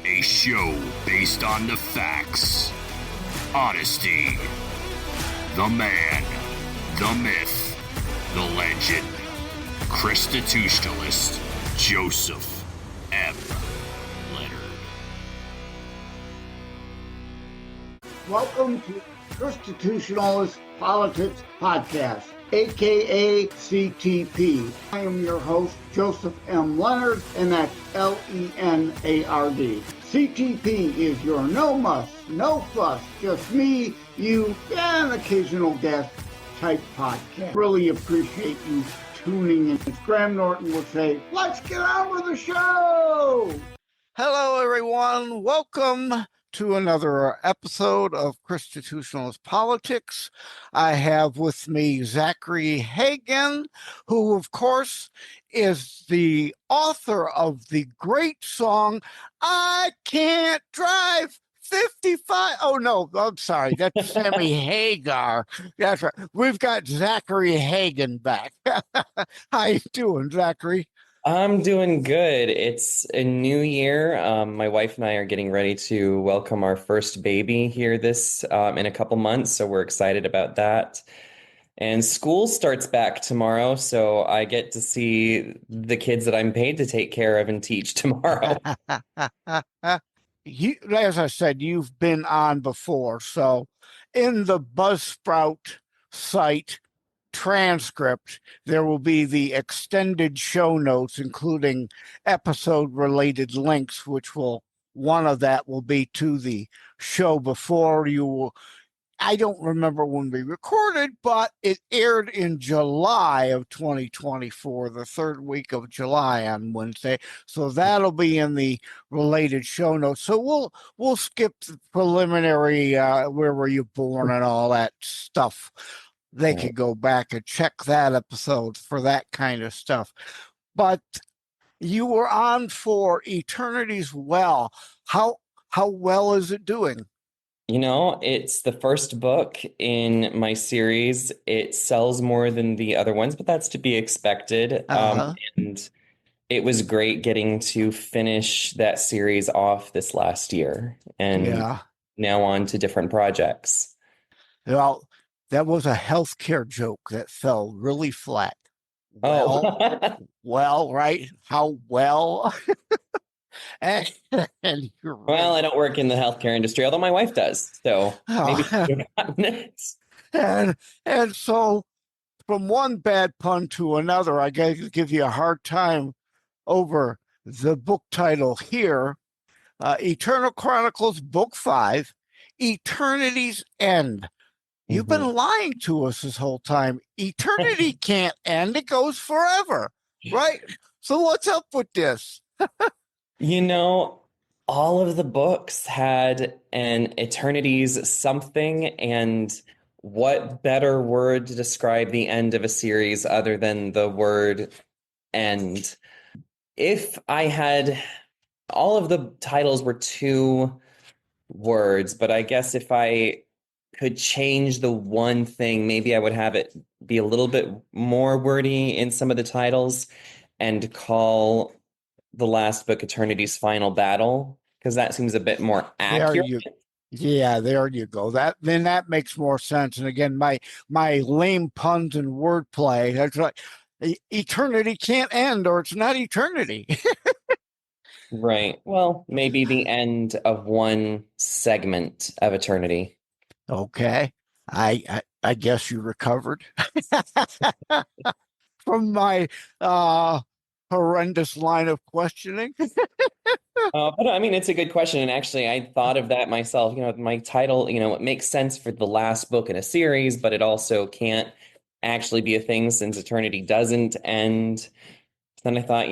A show based on the facts, honesty, the man, the myth, the legend, Constitutionalist Joseph M. Leonard. Welcome to Constitutionalist Politics Podcast, aka CTP. I am your host, Joseph M. Leonard, and that's Leonard. CTP is your no muss, no fuss, just me, you, and occasional guest type podcast. Really appreciate you tuning in. As Graham Norton would say, let's get on with the show! Hello, everyone. Welcome to another episode of Constitutionalist Politics. I have with me Zachary Hagan, who, of course, is the author of the great song, I Can't Drive 55. Oh, no, I'm sorry. That's Sammy Hagar. That's right. We've got Zachary Hagan back. How you doing, Zachary? I'm doing good. It's a new year. My wife and I are getting ready to welcome our first baby here this in a couple months, so we're excited about that. And school starts back tomorrow, so I get to see the kids that I'm paid to take care of and teach tomorrow. As I said, you've been on before, so in the Buzzsprout site transcript, there will be the extended show notes, including episode-related links, one of that will be to the show before you. I don't remember when we recorded, but it aired in July of 2024, the third week of July on Wednesday. So that'll be in the related show notes. So we'll skip the preliminary, where were you born and all that stuff. They could go back and check that episode for that kind of stuff. But you were on for Eternity's Well. How well is it doing? You know, it's the first book in my series. It sells more than the other ones, but that's to be expected. And it was great getting to finish that series off this last year and now on to different projects. Well, that was a healthcare joke that fell really flat. Well, right? How well? and you're right. Well, I don't work in the healthcare industry, although my wife does. So maybe and so from one bad pun to another, I got to give you a hard time over the book title here. Eternal Chronicles, Book 5, Eternity's End. You've been lying to us this whole time. Eternity can't end. It goes forever, right? So what's up with this? You know, all of the books had an eternity's something, and what better word to describe the end of a series other than the word end? If I had, all of the titles were 2 words, but I guess if I could change the one thing, maybe I would have it be a little bit more wordy in some of the titles and call the last book Eternity's Final Battle, because that seems a bit more accurate. There you go. That makes more sense. And again, my lame puns and wordplay, that's like eternity can't end, or it's not eternity. Right. Well, maybe the end of one segment of eternity. Okay. I guess you recovered from my horrendous line of questioning. But I mean, it's a good question. And actually, I thought of that myself. You know, my title, it makes sense for the last book in a series, but it also can't actually be a thing since eternity doesn't end. Then I thought,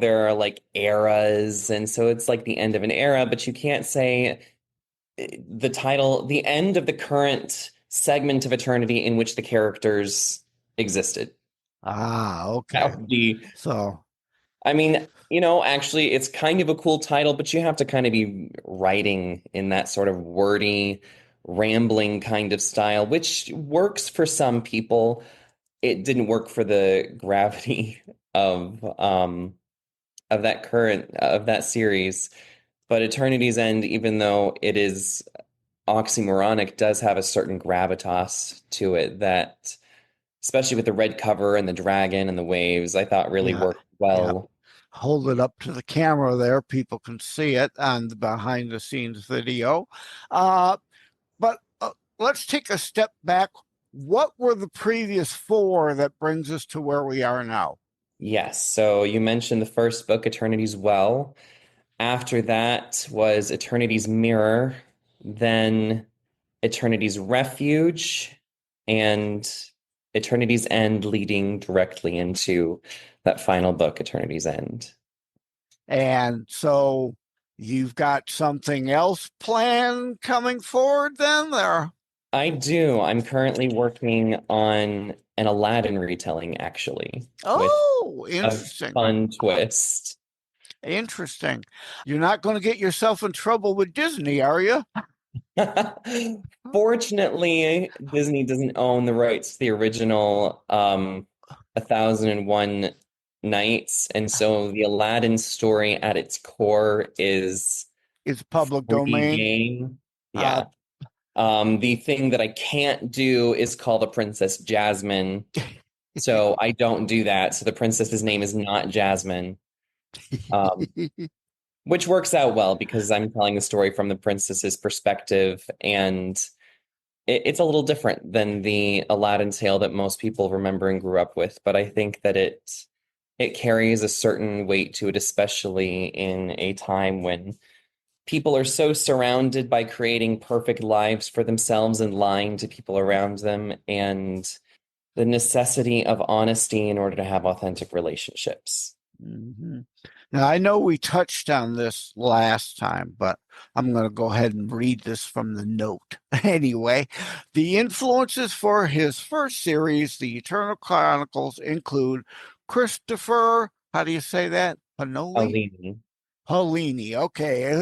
there are like eras. And so it's like the end of an era, but you can't say the title, the end of the current segment of eternity in which the characters existed. Okay. That would be so. I mean, actually, it's kind of a cool title, but you have to kind of be writing in that sort of wordy, rambling kind of style, which works for some people. It didn't work for the gravity of that series. But Eternity's End, even though it is oxymoronic, does have a certain gravitas to it that, especially with the red cover and the dragon and the waves, I thought really Yeah, worked yeah. well. Hold it up to the camera there. People can see it on the behind the scenes video. But let's take a step back. What were the previous four that brings us to where we are now? Yes, so you mentioned the first book, Eternity's Well. After that was Eternity's Mirror, then Eternity's Refuge, and Eternity's End, leading directly into that final book, Eternity's End. And so you've got something else planned coming forward then there? I do. I'm currently working on an Aladdin retelling, actually, with Oh, a interesting. fun twist. Interesting. You're not going to get yourself in trouble with Disney, are you? Fortunately, Disney doesn't own the rights to the original 1001 Nights, and so the Aladdin story at its core is It's public free domain. game. Uh, Yeah. The thing that I can't do is call the princess Jasmine. So I don't do that. So the princess's name is not Jasmine, um, which works out well because I'm telling the story from the princess's perspective, and it's a little different than the Aladdin tale that most people remember and grew up with. But I think that it carries a certain weight to it, especially in a time when people are so surrounded by creating perfect lives for themselves and lying to people around them, and the necessity of honesty in order to have authentic relationships. Mm-hmm. Now, I know we touched on this last time, but I'm going to go ahead and read this from the note. Anyway, the influences for his first series, The Eternal Chronicles, include Christopher, how do you say that? Panoli? Alini. Paulini. Okay.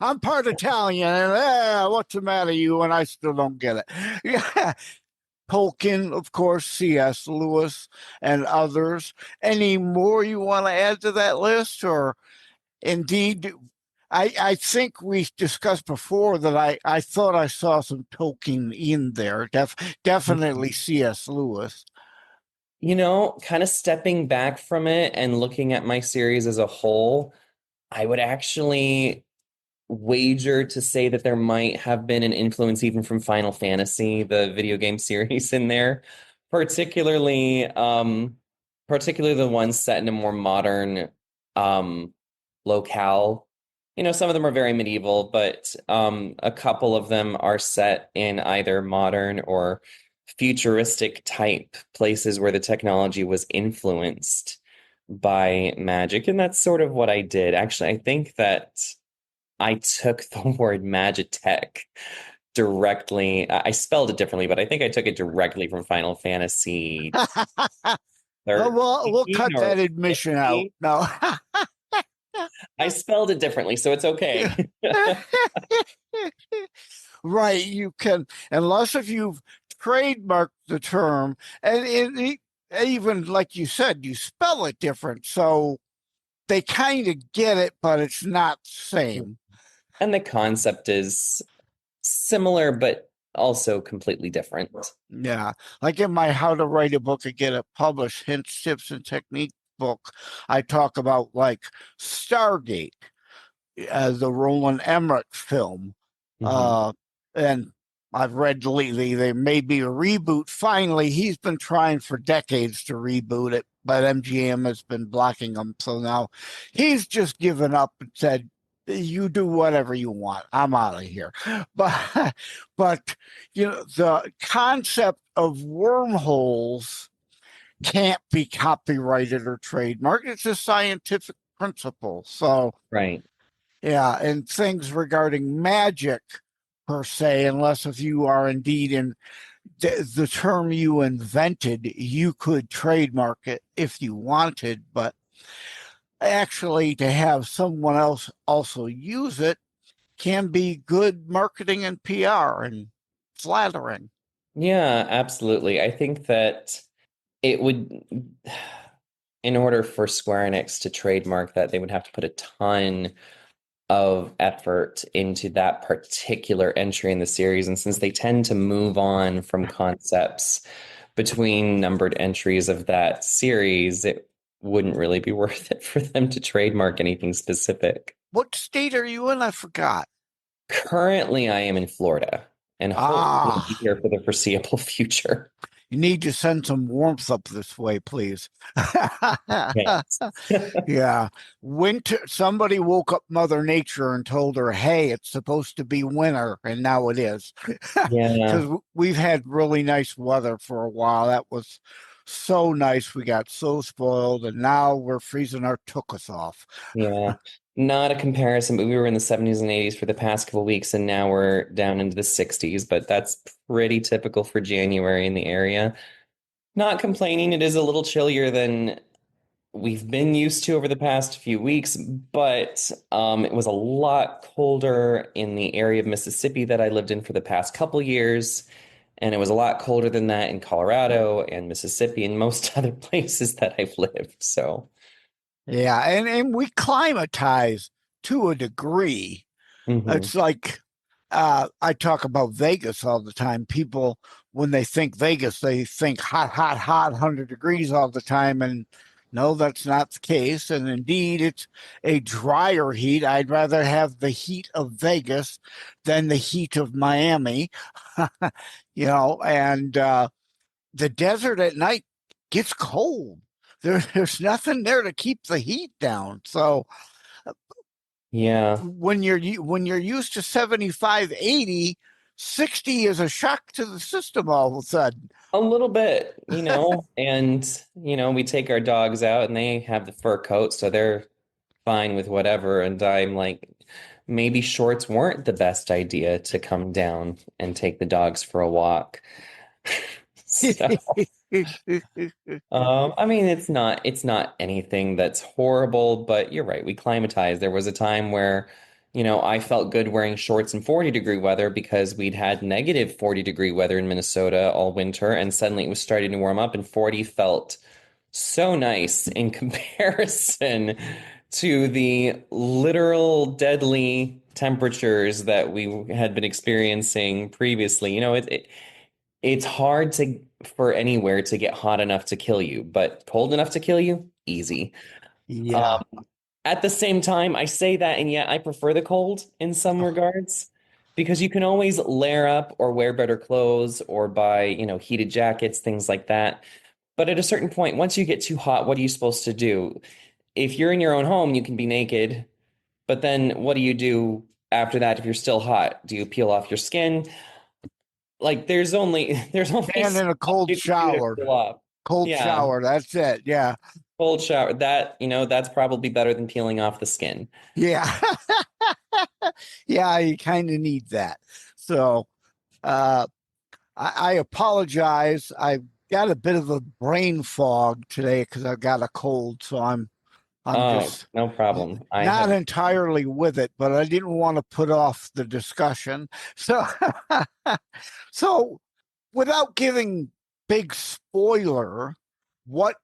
I'm part Italian. What's the matter, you? And I still don't get it. Yeah. Tolkien, of course, C.S. Lewis, and others. Any more you want to add to that list? Or indeed, I think we discussed before that I thought I saw some Tolkien in there. Definitely C.S. Lewis. Kind of stepping back from it and looking at my series as a whole, I would actually wager to say that there might have been an influence even from Final Fantasy, the video game series in there, particularly particularly the ones set in a more modern um locale. Some of them are very medieval, but a couple of them are set in either modern or futuristic type places where the technology was influenced by magic. And that's sort of what I did. Actually, I think that I took the word Magitech directly. I spelled it differently, but I think I took it directly from Final Fantasy Well, we'll 13 cut or that admission out. 15. No. I spelled it differently, so it's okay. Right, you can, unless if you've trademarked the term, and even like you said, you spell it different, so they kind of get it, but it's not the same. And the concept is similar, but also completely different. Yeah, like in my How to Write a Book and Get It Published Hints, Tips, and Technique book, I talk about like Stargate, the Roland Emmerich film. Mhm. And I've read lately there may be a reboot. Finally, he's been trying for decades to reboot it, but MGM has been blocking him. So now he's just given up and said, "You do whatever you want. I'm out of here." But the concept of wormholes can't be copyrighted or trademarked. It's a scientific principle. So Right. yeah, and things regarding magic per se, unless if you are indeed in the term you invented, you could trademark it if you wanted, but actually to have someone else also use it can be good marketing and PR and flattering. Yeah, absolutely. I think that it would, in order for Square Enix to trademark that, they would have to put a ton of effort into that particular entry in the series. And since they tend to move on from concepts between numbered entries of that series, it wouldn't really be worth it for them to trademark anything specific. What state are you in? I forgot. Currently, I am in Florida and hopefully will be Ah, here for the foreseeable future. you need to send some warmth up this way, please. Yes. Yeah. Winter, somebody woke up Mother Nature and told her, hey, it's supposed to be winter, and now it is. Yeah. Because we've had really nice weather for a while. That was so nice. We got so spoiled, and now we're freezing our tuchus off. Yeah. Not a comparison, but we were in the 70s and 80s for the past couple of weeks, and now we're down into the 60s, but that's pretty typical for January in the area. Not complaining, it is a little chillier than we've been used to over the past few weeks, but it was a lot colder in the area of Mississippi that I lived in for the past couple years. And it was a lot colder than that in Colorado and Mississippi and most other places that I've lived. So, Yeah, and we climatize to a degree. mhm. It's like I talk about Vegas all the time. People, when they think Vegas, they think hot, hot, hot, 100 degrees all the time. And no, that's not the case. And indeed, it's a drier heat. I'd rather have the heat of Vegas than the heat of Miami, and the desert at night gets cold. There's nothing there to keep the heat down. So Yeah, when you're used to 75, 80, 60 is a shock to the system all of a sudden. a little bit, and, we take our dogs out and they have the fur coat, so they're fine with whatever. And I'm like, maybe shorts weren't the best idea to come down and take the dogs for a walk. So. I mean, it's not anything that's horrible, but you're right. We climatize. There was a time where, I felt good wearing shorts in 40-degree weather because we'd had negative 40-degree weather in Minnesota all winter, and suddenly it was starting to warm up, and 40 felt so nice in comparison to the literal deadly temperatures that we had been experiencing previously. It's hard for anywhere to get hot enough to kill you, but cold enough to kill you, easy. Yeah. Um, at the same time, I say that, and yet I prefer the cold in some regards because you can always layer up or wear better clothes or buy, heated jackets, things like that. But at a certain point, once you get too hot, what are you supposed to do? If you're in your own home, you can be naked, but then what do you do after that if you're still hot? Do you peel off your skin? Like there's only And so in a much cold you can do to shower. cool off. Cold Yeah, shower. That's it. Yeah. cold shower. That's probably better than peeling off the skin. Yeah. Yeah, you kind of need that. So uh I apologize. I've got a bit of a brain fog today because I've got a cold, so I'm Oh, just no problem. I not have. entirely with it, but I didn't want to put off the discussion. So so without giving big spoiler, what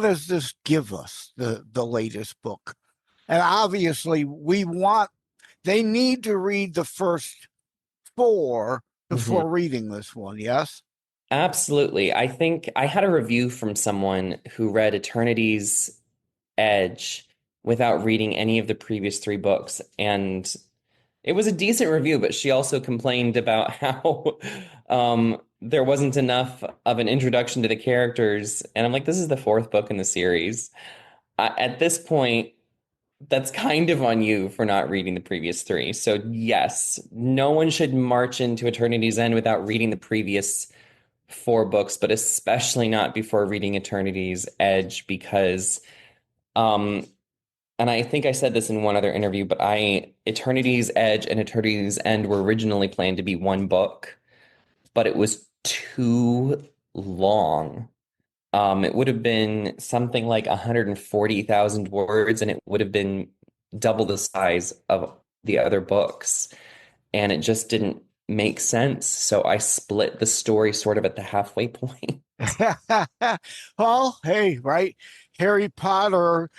does this give us, the latest book? And obviously they need to read the first four Mhm. before reading this one, yes? Absolutely. I think I had a review from someone who read Eternity's Edge without reading any of the previous three books, and it was a decent review, but she also complained about how there wasn't enough of an introduction to the characters. And I'm like, this is the fourth book in the series. At this point, that's kind of on you for not reading the previous three. So, yes, no one should march into Eternity's End without reading the previous four books, but especially not before reading Eternity's Edge, because um, and I think I said this in one other interview, but Eternity's Edge and Eternity's End were originally planned to be one book, but it was too long. It would have been something like 140,000 words, and it would have been double the size of the other books. And it just didn't make sense. So I split the story sort of at the halfway point. Well, hey, right? Harry Potter,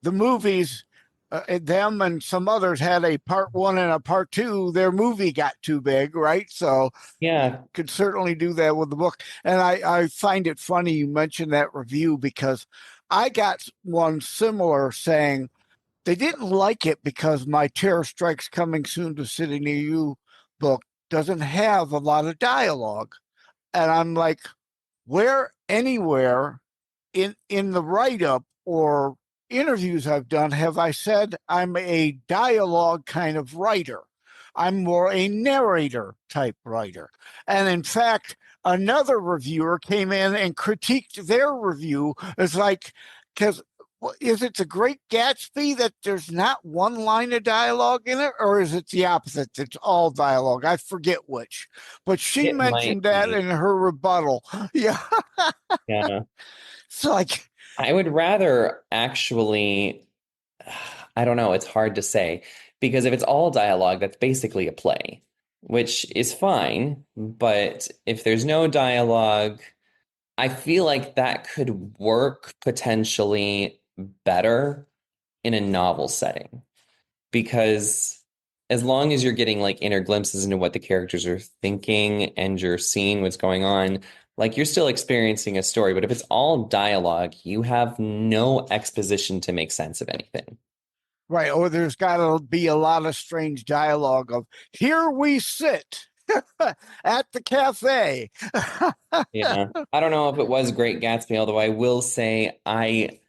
the movies, them and some others had a part 1 and a part 2. Their movie got too big, right? So Yeah. could certainly do that with the book. And I find it funny you mentioned that review, because I got one similar saying they didn't like it because my Terror Strikes Coming Soon to City Near You book doesn't have a lot of dialogue. And I'm like, where anywhere in the write-up or interviews I've done have I said I'm a dialogue kind of writer? I'm more a narrator type writer. And in fact, another reviewer came in and critiqued their review as like, because is it The Great Gatsby that there's not one line of dialogue in it, or is it the opposite? It's all dialogue. I forget which, but she It mentioned might that be. in her rebuttal. Yeah. Yeah. It's like, I would rather actually, I don't know, it's hard to say because if it's all dialogue, that's basically a play, which is fine. But if there's no dialogue, I feel like that could work potentially better in a novel setting because as long as you're getting like inner glimpses into what the characters are thinking and you're seeing what's going on, like you're still experiencing a story. But if it's all dialogue, you have no exposition to make sense of anything. right. Or there's got to be a lot of strange dialogue of, here we sit at the cafe. Yeah. I don't know if it was Great Gatsby, although I will say I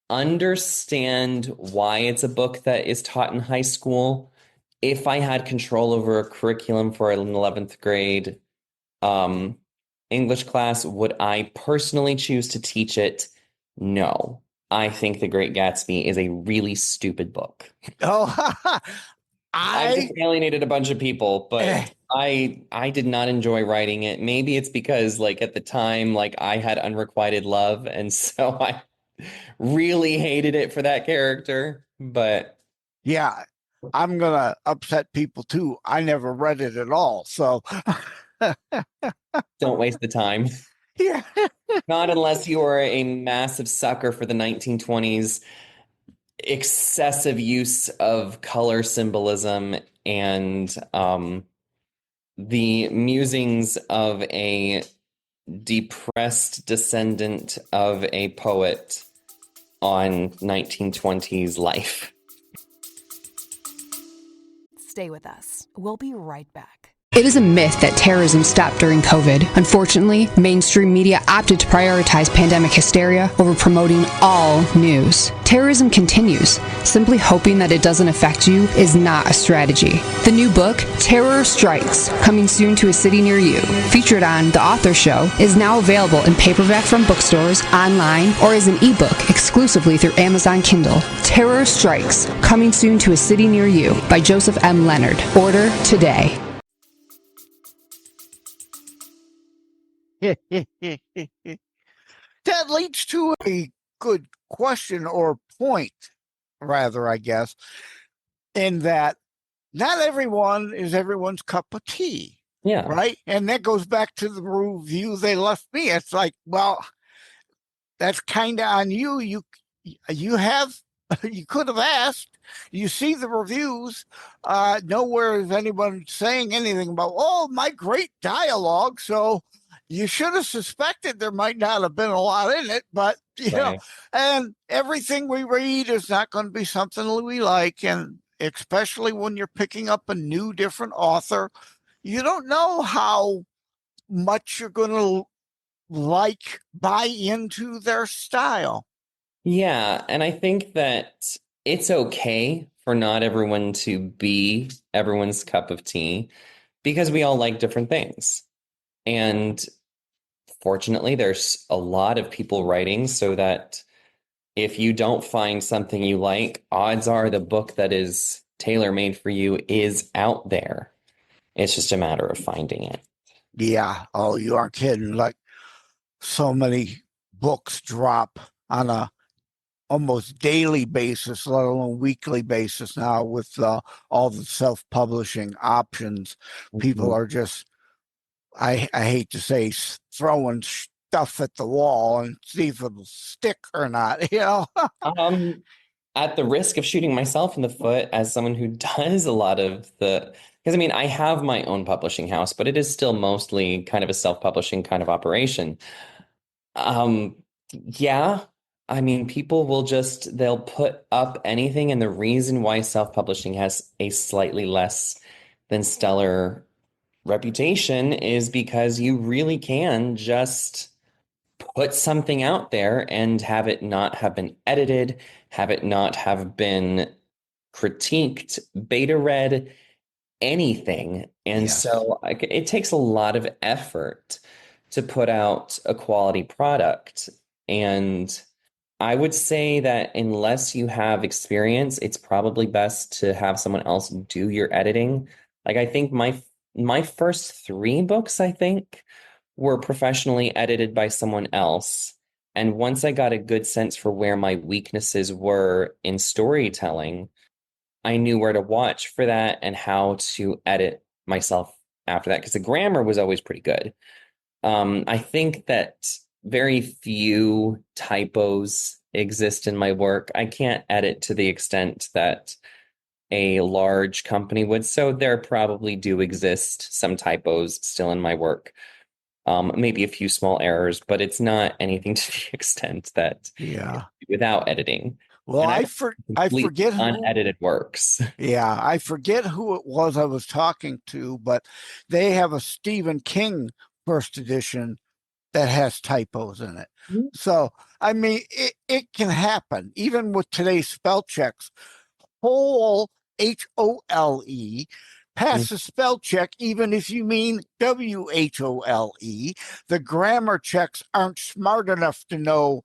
understand why it's a book that is taught in high school. If I had control over a curriculum for an 11th grade um, English class, would I personally choose to teach it? No. I think The Great Gatsby is a really stupid book. Oh, I've just I alienated a bunch of people, but I did not enjoy writing it. Maybe it's because like at the time like I had unrequited love and so I really hated it for that character, but yeah, I'm gonna upset people too. I never read it at all, so don't waste the time. yeah. Not unless you are a massive sucker for the 1920s excessive use of color symbolism and the musings of a depressed descendant of a poet on 1920s life. Stay with us. We'll be right back. It is a myth that terrorism stopped during COVID. Unfortunately, mainstream media opted to prioritize pandemic hysteria over promoting all news. Terrorism continues. Simply hoping that it doesn't affect you is not a strategy. The new book, Terror Strikes, coming soon to a city near you, featured on The Author Show, is now available in paperback from bookstores, online, or as an ebook exclusively through Amazon Kindle. Terror Strikes, coming soon to a city near you by Joseph M. Leonard. Order today. That leads to a good question or point, rather, I guess, in that not everyone is everyone's cup of tea. Yeah. Right. And that goes back to the review they left me. It's like, well, that's kind of on you. You have, you could have asked. You see the reviews. Nowhere is anyone saying anything about, oh, my great dialogue. So you should have suspected there might not have been a lot in it, but you know, and everything we read is not going to be something we like. And especially when you're picking up a new, different author, you don't know how much you're going to buy into their style. Yeah, and I think that it's okay for not everyone to be everyone's cup of tea because we all like different things. And fortunately, there's a lot of people writing so that if you don't find something you like, odds are the book that is tailor-made for you is out there. It's just a matter of finding it. Yeah. Oh, you aren't kidding. Like so many books drop on a almost daily basis, let alone weekly basis now with all the self-publishing options. People are just, I hate to say, throwing stuff at the wall and see if it'll stick or not, you know? at the risk of shooting myself in the foot as someone who does a lot of because I mean, I have my own publishing house, but it is still mostly kind of a self-publishing kind of operation. Um, yeah, I mean, people will they'll put up anything, and the reason why self-publishing has a slightly less than stellar reputation is because you really can just put something out there and have it not have been edited, have it not have been critiqued, beta read, anything. And Yes. so it takes a lot of effort to put out a quality product. And I would say that unless you have experience, it's probably best to have someone else do your editing. Like I think my first 3 books, I think, were professionally edited by someone else. And once I got a good sense for where my weaknesses were in storytelling, I knew where to watch for that and how to edit myself after that because the grammar was always pretty good. I think that very few typos exist in my work. I can't edit to the extent that a large company would, so there probably do exist some typos still in my work. Maybe a few small errors, but it's not anything to the extent that without editing. Well, and I forget who, unedited works. Yeah, I forget who it was I was talking to, but they have a Stephen King first edition that has typos in it. Mhm. So, I mean, it can happen. Even with today's spell checks, whole HOLE passes spell check even if you mean WHOLE. The grammar checks aren't smart enough to know,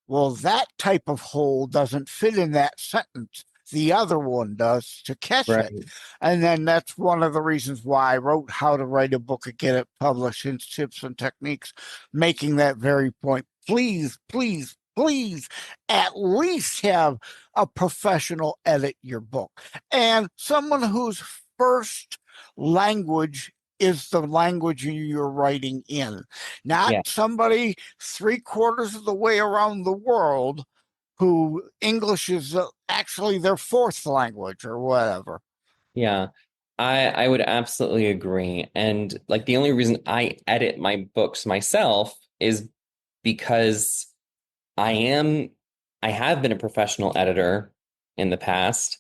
well, that type of hole doesn't fit in that sentence. The other one does to catch Right. it. And then that's one of the reasons why I wrote How to Write a Book and Get It Published, Hints, Tips, and Techniques, making that very point. Please, please, please at least have a professional edit your book. And someone whose first language is the language you're writing in, not somebody 3/4 of the way around the world who English is actually their fourth language or whatever. Yeah, I would absolutely agree. And like the only reason I edit my books myself is because I have been a professional editor in the past,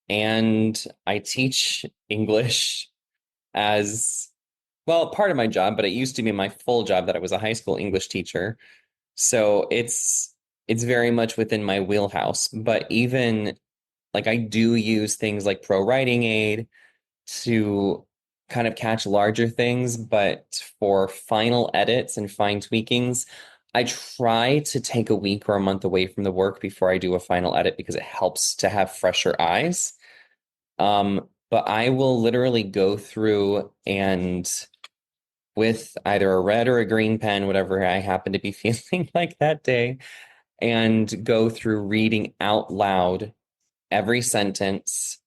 and I teach English as well, part of my job, but it used to be my full job that I was a high school English teacher. So it's very much within my wheelhouse. But even like I do use things like Pro Writing Aid to kind of catch larger things, but for final edits and fine tweakings, I try to take a week or a month away from the work before I do a final edit because it helps to have fresher eyes. But I will literally go through and with either a red or a green pen, whatever I happen to be feeling like that day, and go through reading out loud every sentence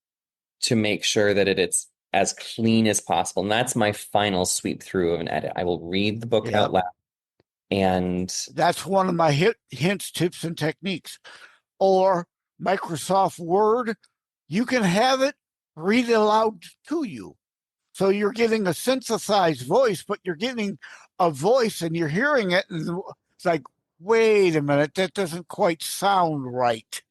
to make sure that it's as clean as possible. And that's my final sweep through of an edit. I will read the book out loud. And that's one of my hints, tips, and techniques. Or Microsoft Word, you can have it read it aloud to you. So you're getting a synthesized voice, but you're getting a voice and you're hearing it. And it's like, wait a minute, that doesn't quite sound right.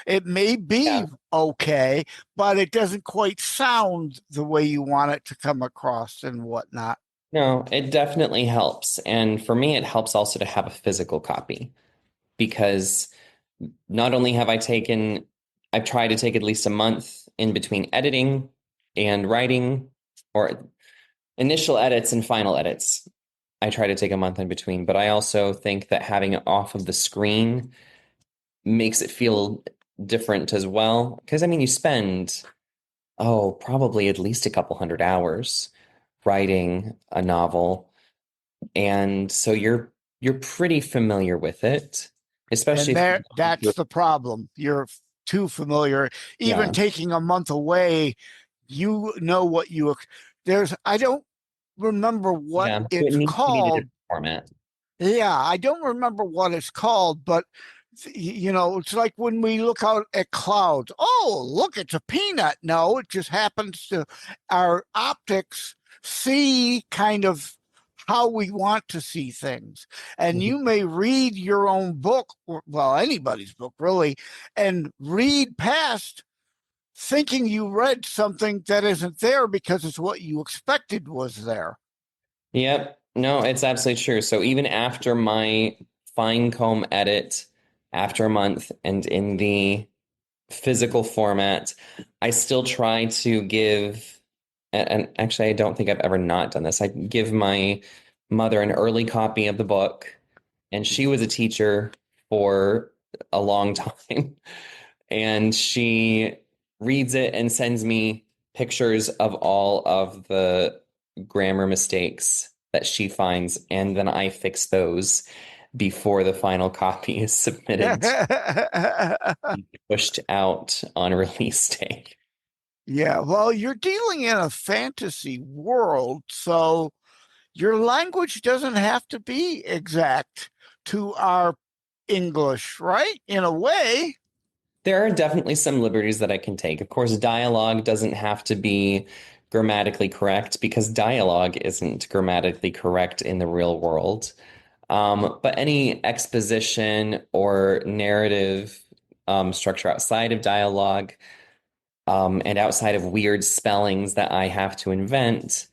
It may be okay, but it doesn't quite sound the way you want it to come across and whatnot. No, it definitely helps. And for me, it helps also to have a physical copy because not only have I've tried to take at least a month in between editing and writing, or initial edits and final edits. I try to take a month in between, but I also think that having it off of the screen makes it feel different as well. Because I mean, you spend, probably at least a couple hundred hours writing a novel. And so you're pretty familiar with it, especially that's the problem. You're too familiar. Even taking a month away, you know what I don't remember what it's called. Format. Yeah, I don't remember what it's called, but It's like when we look out at clouds. Oh, look, it's a peanut. No, it just happens to our optics see kind of how we want to see things. And you may read your own book, well, anybody's book really, and read past thinking you read something that isn't there because it's what you expected was there. Yep. No, it's absolutely true. So even after my fine comb edit after a month and in the physical format, I still try to give, and actually, I don't think I've ever not done this. I give my mother an early copy of the book, and she was a teacher for a long time. And she reads it and sends me pictures of all of the grammar mistakes that she finds, and then I fix those before the final copy is submitted, pushed out on release day. Yeah, well, you're dealing in a fantasy world, so your language doesn't have to be exact to our English, right? In a way. There are definitely some liberties that I can take. Of course, dialogue doesn't have to be grammatically correct because dialogue isn't grammatically correct in the real world. But any exposition or narrative structure outside of dialogue and outside of weird spellings that I have to invent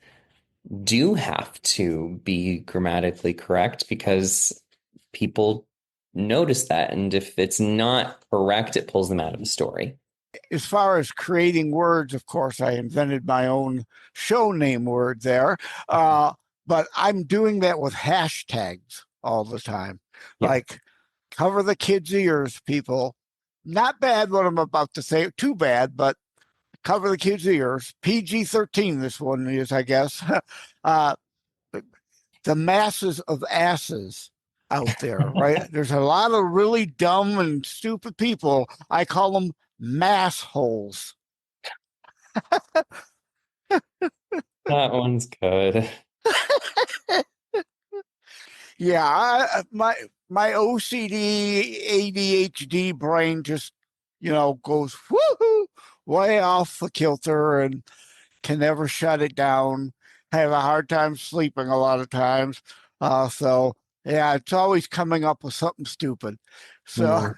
do have to be grammatically correct because people notice that. And if it's not correct, it pulls them out of the story. As far as creating words, of course, I invented my own show name word there. But I'm doing that with hashtags all the time. Yeah. Like, cover the kids' ears, people. Not bad what I'm about to say, too bad, but cover the kids' ears. PG-13, this one is, I guess. The masses of asses out there, right? There's a lot of really dumb and stupid people. I call them mass holes. That one's good. Yeah, my OCD, ADHD brain just, goes woohoo way off the kilter and can never shut it down. I have a hard time sleeping a lot of times. So yeah, it's always coming up with something stupid. So,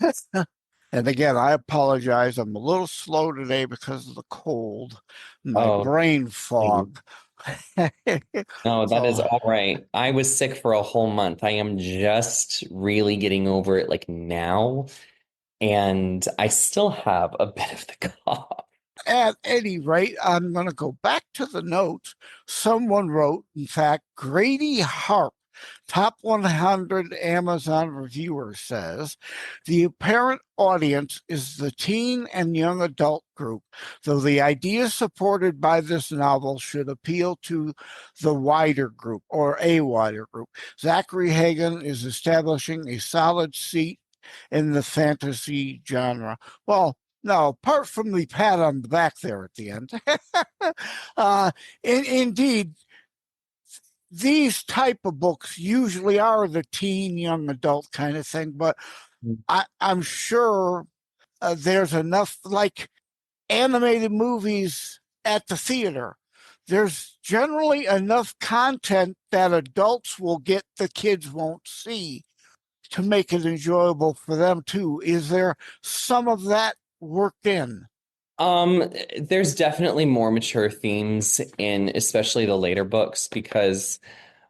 and again, I apologize. I'm a little slow today because of the cold, my brain fog. No, that is all right. I was sick for a whole month. I am just really getting over it like now. And I still have a bit of the cough. At any rate, I'm going to go back to the notes. Someone wrote, in fact, Grady Harp, top 100 Amazon reviewer, says the apparent audience is the teen and young adult group, though the ideas supported by this novel should appeal to the wider group or a wider group. Zachary Hagan is establishing a solid seat in the fantasy genre. Well, no, apart from the pat on the back there at the end. Indeed, these type of books usually are the teen, young adult kind of thing, but I'm sure there's enough, like animated movies at the theater. There's generally enough content that adults will get the kids won't see to make it enjoyable for them too. Is there some of that worked in? There's definitely more mature themes in especially the later books because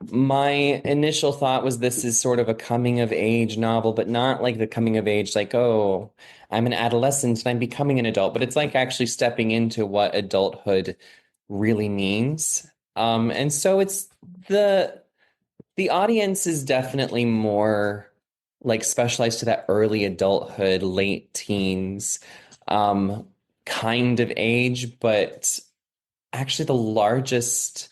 my initial thought was this is sort of a coming of age novel, but not like the coming of age, like, oh, I'm an adolescent and I'm becoming an adult, but it's like actually stepping into what adulthood really means. And so it's the audience is definitely more like specialized to that early adulthood, late teens, kind of age, but actually the largest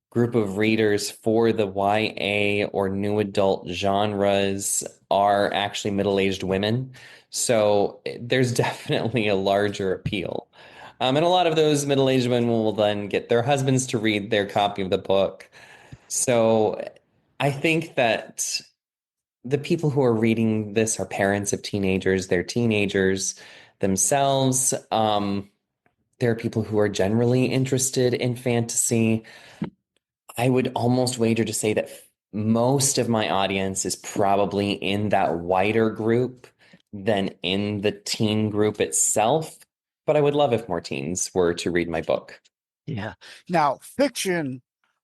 group of readers for the YA or new adult genres are actually middle-aged women. So there's definitely a larger appeal. And a lot of those middle-aged women will then get their husbands to read their copy of the book. So I think that the people who are reading this are parents of teenagers. They're teenagers themselves. There are people who are generally interested in fantasy. I would almost wager to say that most of my audience is probably in that wider group than in the teen group itself. But I would love if more teens were to read my book. Yeah. Now, fiction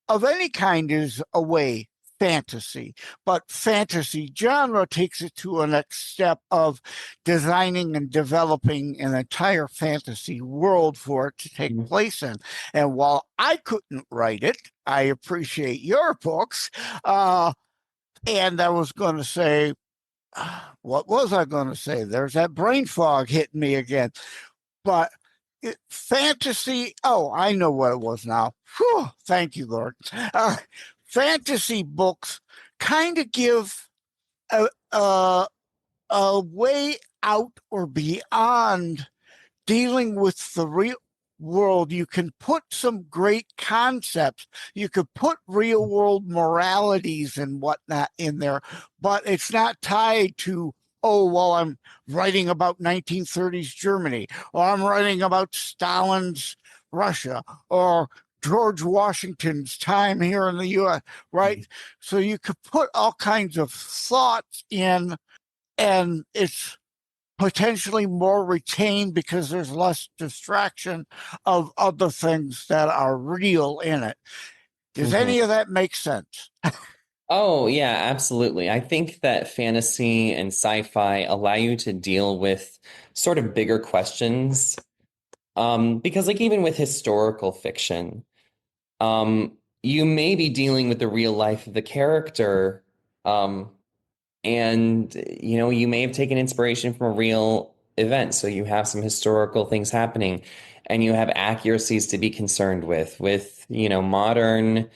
of any kind is a way fantasy, but fantasy genre takes it to a next step of designing and developing an entire fantasy world for it to take place in. And while I couldn't write it, I appreciate your books. And I was going to say, what was I going to say? There's that brain fog hitting me again. But fantasy, oh, I know what it was now. Whew, thank you, Lord. Fantasy books kind of give a way out or beyond dealing with the real world. You can put some great concepts. You could put real world moralities and whatnot in there, but it's not tied to, oh, well, I'm writing about 1930s Germany, or I'm writing about Stalin's Russia, or George Washington's time here in the U.S., right? Mm-hmm. So you could put all kinds of thoughts in, and it's potentially more retained because there's less distraction of other things that are real in it. Does any of that make sense? Oh, yeah, absolutely. I think that fantasy and sci-fi allow you to deal with sort of bigger questions. Because like even with historical fiction, you may be dealing with the real life of the character, and you may have taken inspiration from a real event. So you have some historical things happening, and you have accuracies to be concerned with. With, modern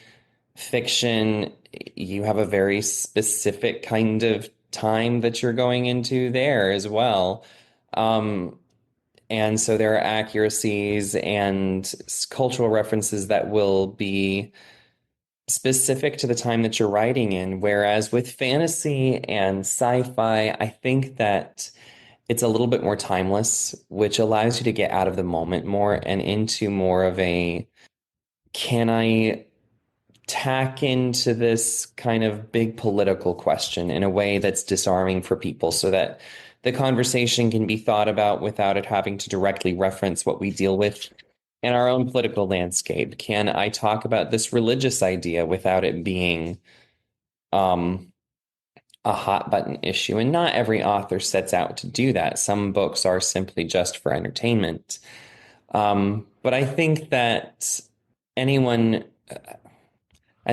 fiction, you have a very specific kind of time that you're going into there as well. And so there are accuracies and cultural references that will be specific to the time that you're writing in. Whereas with fantasy and sci-fi, I think that it's a little bit more timeless, which allows you to get out of the moment more and into more of a, can I tack into this kind of big political question in a way that's disarming for people so that the conversation can be thought about without it having to directly reference what we deal with in our own political landscape? Can I talk about this religious idea without it being a hot button issue? And not every author sets out to do that. Some books are simply just for entertainment. But I think that I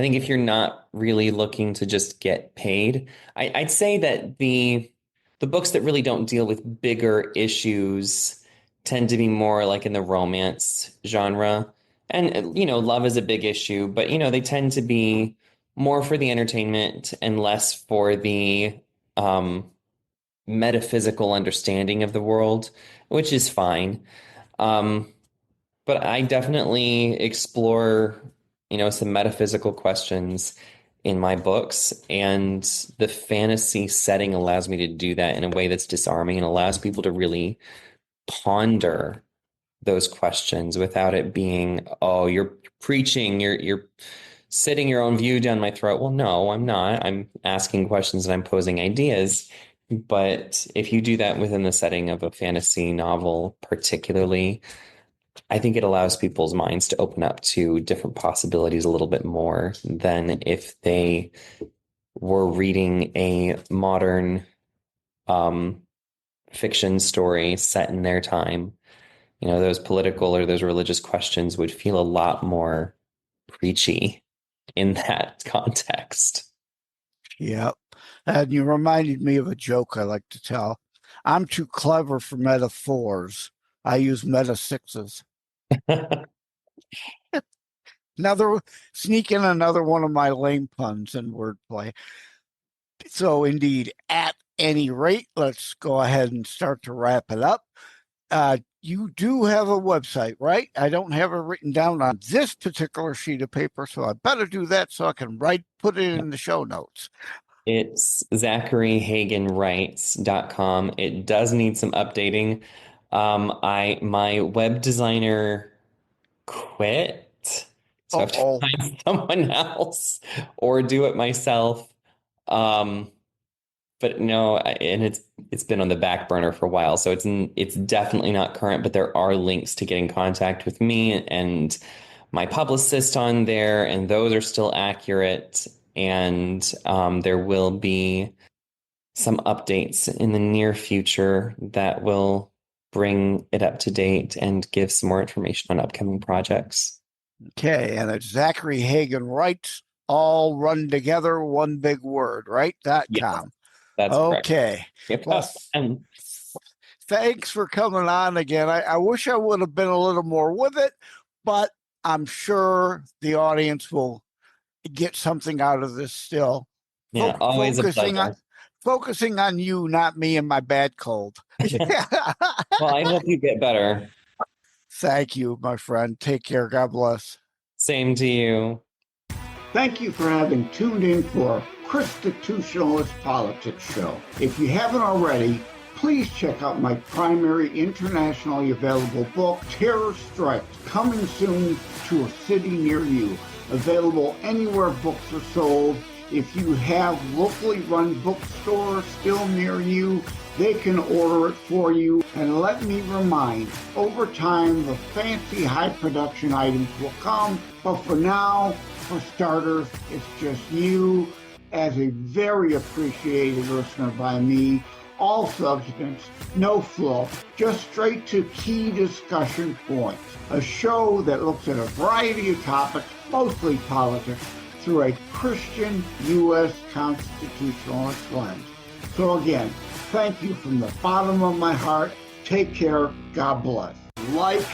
think if you're not really looking to just get paid, I'd say that the books that really don't deal with bigger issues tend to be more like in the romance genre. And, love is a big issue, but, they tend to be more for the entertainment and less for the metaphysical understanding of the world, which is fine. But I definitely explore, some metaphysical questions in my books, and the fantasy setting allows me to do that in a way that's disarming and allows people to really ponder those questions without it being, oh, you're preaching, you're sitting your own view down my throat. Well, no, I'm not. I'm asking questions and I'm posing ideas. But if you do that within the setting of a fantasy novel, particularly, I think it allows people's minds to open up to different possibilities a little bit more than if they were reading a modern fiction story set in their time. Those political or those religious questions would feel a lot more preachy in that context. Yep. And you reminded me of a joke I like to tell. I'm too clever for meta fours. I use meta sixes. Sneak in another one of my lame puns and wordplay. So indeed, at any rate, let's go ahead and start to wrap it up. You do have a website, right? I don't have it written down on this particular sheet of paper, so I better do that so I can put it in the show notes. It's ZacharyHaganWrites.com. It does need some updating. My web designer quit, so I have to Uh-oh. find someone else or do it myself. But no, and it's been on the back burner for a while, so it's definitely not current. But there are links to get in contact with me and my publicist on there, and those are still accurate. And there will be some updates in the near future that will bring it up to date and give some more information on upcoming projects. Okay, and it's Zachary Hagan Writes, all run together, one big word, right? .com. That's okay. correct. Well, thanks for coming on again. I wish I would have been a little more with it, but I'm sure the audience will get something out of this still. Yeah, always a pleasure. Focusing on you, not me and my bad cold. Well, I hope you get better. Thank you, my friend. Take care. God bless. Same to you. Thank you for having tuned in for Constitutionalist Politics Show. If you haven't already, please check out my primary internationally available book, Terror Strikes, coming soon to a city near you. Available anywhere books are sold. If you have locally run bookstores still near you, they can order it for you. And let me remind, over time, the fancy high production items will come. But for now, for starters, it's just you as a very appreciated listener by me. All substance, no fluff, just straight to key discussion points. A show that looks at a variety of topics, mostly politics, through a Christian U.S. constitutionalist lens. So again, thank you from the bottom of my heart. Take care. God bless. Like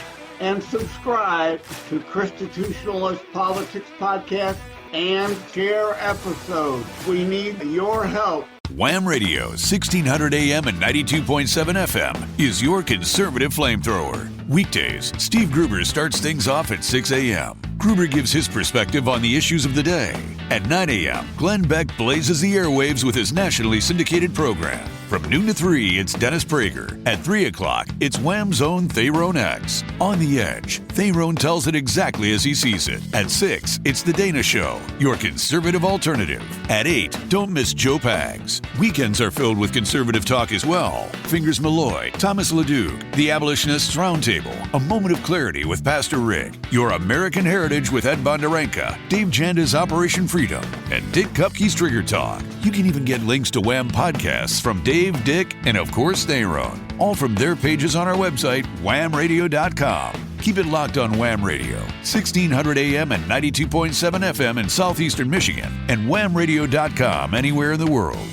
and subscribe to Constitutionalist Politics Podcast and share episodes. We need your help. Wham Radio, 1600 AM and 92.7 FM is your conservative flamethrower. Weekdays, Steve Gruber starts things off at 6 a.m. Gruber gives his perspective on the issues of the day. At 9 a.m., Glenn Beck blazes the airwaves with his nationally syndicated program. From noon to 3, it's Dennis Prager. At 3 o'clock, it's Wham's own Thayrone X. On the Edge, Thayrone tells it exactly as he sees it. At 6, it's The Dana Show, your conservative alternative. At 8, don't miss Joe Pags. Weekends are filled with conservative talk as well. Fingers Malloy, Thomas LeDuc, The Abolitionists Roundtable, A Moment of Clarity with Pastor Rick, Your American Heritage with Ed Bondarenka, Dave Janda's Operation Freedom, and Dick Kupke's Trigger Talk. You can even get links to Wham podcasts from Dave, Dick, and of course Thayrone, all from their pages on our website, whamradio.com. Keep it locked on Wham Radio, 1600 AM and 92.7 FM in southeastern Michigan, and whamradio.com anywhere in the world.